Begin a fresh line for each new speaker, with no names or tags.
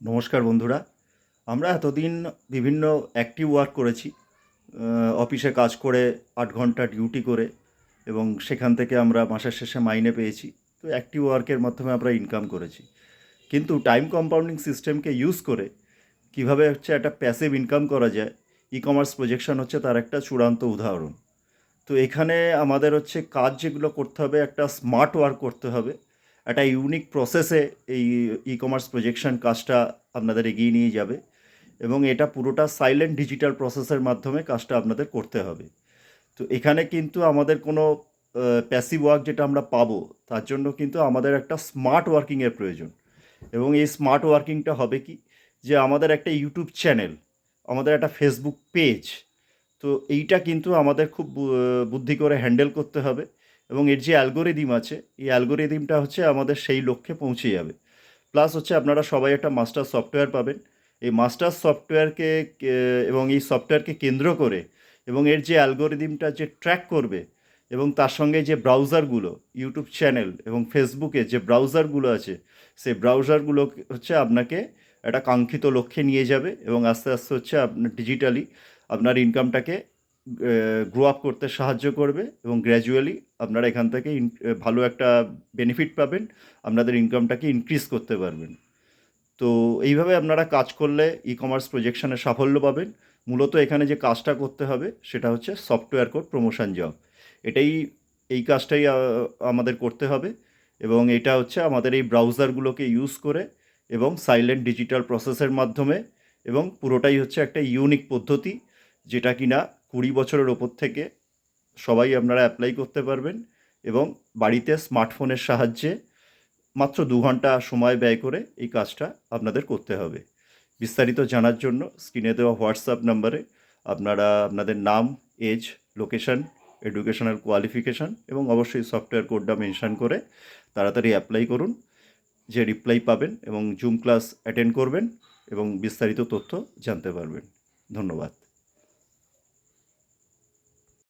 নমস্কার বন্ধুরা। আমরা এতদিন বিভিন্ন অ্যাক্টিভ ওয়ার্ক করেছি, অফিসে কাজ করে 8 ঘন্টা ডিউটি করে, এবং সেখান থেকে আমরা মাসের শেষে মাইনে পেয়েছি। তো অ্যাক্টিভ ওয়ার্কের মাধ্যমে আমরা ইনকাম করেছি, কিন্তু টাইম কম্পাউন্ডিং সিস্টেমকে ইউজ করে কিভাবে একটা প্যাসিভ ইনকাম করা যায়, ই কমার্স প্রজেকশন হচ্ছে তার একটা চূড়ান্ত উদাহরণ। তো এখানে আমাদের কাজ যেগুলো করতে হবে, একটা স্মার্ট ওয়ার্ক করতে হবে, একটা ইউনিক প্রসেসে এই ই কমার্স প্রজেকশন কাজটা আপনাদের এগিয়ে নিয়ে যাবে, এবং এটা পুরোটা সাইলেন্ট ডিজিটাল প্রসেসের মাধ্যমে কাজটা আপনাদের করতে হবে। তো এখানে কিন্তু আমাদের কোনো প্যাসিভ ওয়ার্ক যেটা আমরা পাবো, তার জন্য কিন্তু আমাদের একটা স্মার্ট ওয়ার্কিংয়ের প্রয়োজন। এবং এই স্মার্ট ওয়ার্কিংটা হবে কি, যে আমাদের একটা ইউটিউব চ্যানেল, আমাদের একটা ফেসবুক পেজ, তো এইটা কিন্তু আমাদের খুব বুদ্ধি করে হ্যান্ডেল করতে হবে। এবং এর যে অ্যালগোরিদিম আছে, এই অ্যালগোরিদিমটা আমাদের সেই লক্ষ্যে পৌঁছে যাবে। প্লাস আপনারা সবাই একটা মাস্টার সফটওয়্যার পাবেন। এই মাস্টার সফটওয়্যারকে এবং এই সফটওয়্যারকে কেন্দ্র করে, এবং এর যে অ্যালগোরিদিমটা যে ট্র্যাক করবে, এবং তার সঙ্গে যে ব্রাউজারগুলো, ইউটিউব চ্যানেল এবং ফেসবুকে যে ব্রাউজারগুলো আছে, সেই ব্রাউজারগুলো আপনাকে একটা কাঙ্ক্ষিত লক্ষ্যে নিয়ে যাবে, এবং আস্তে আস্তে আপনার ডিজিটালি আপনার ইনকামটাকে গ্রো আপ করতে সাহায্য করবে, এবং গ্র্যাজুয়ালি আপনারা এখান থেকে ভালো একটা বেনিফিট পাবেন, আপনাদের ইনকামটাকে ইনক্রিজ করতে পারবেন। তো এইভাবে আপনারা কাজ করলে ই কমার্স প্রজেকশনে সাফল্য পাবেন। মূলত এখানে যে কাজটা করতে হবে সেটা সফটওয়্যার কোড প্রমোশন জব। এটাই, এই কাজটাই আমাদের করতে হবে, এবং এটা আমাদের এই ব্রাউজারগুলোকে ইউজ করে, এবং সাইলেন্ট ডিজিটাল প্রসেসের মাধ্যমে, এবং পুরোটাই একটা ইউনিক পদ্ধতি, যেটা কিনা 20 বছরের ওপর থেকে সবাই আপনারা অ্যাপ্লাই করতে পারবেন, এবং বাড়িতে স্মার্টফোনের সাহায্যে মাত্র 2 ঘন্টা সময় ব্যয় করে এই কাজটা আপনাদের করতে হবে। বিস্তারিত জানার জন্য স্ক্রিনে দেওয়া হোয়াটসঅ্যাপ নাম্বারে আপনারা আপনাদের নাম, এজ, লোকেশন, এডুকেশনাল কোয়ালিফিকেশান এবং অবশ্যই সফটওয়্যার কোডটা মেনশন করে তাড়াতাড়ি অ্যাপ্লাই করুন। যে রিপ্লাই পাবেন, এবং জুম ক্লাস অ্যাটেন্ড করবেন, এবং বিস্তারিত তথ্য জানতে পারবেন। ধন্যবাদ।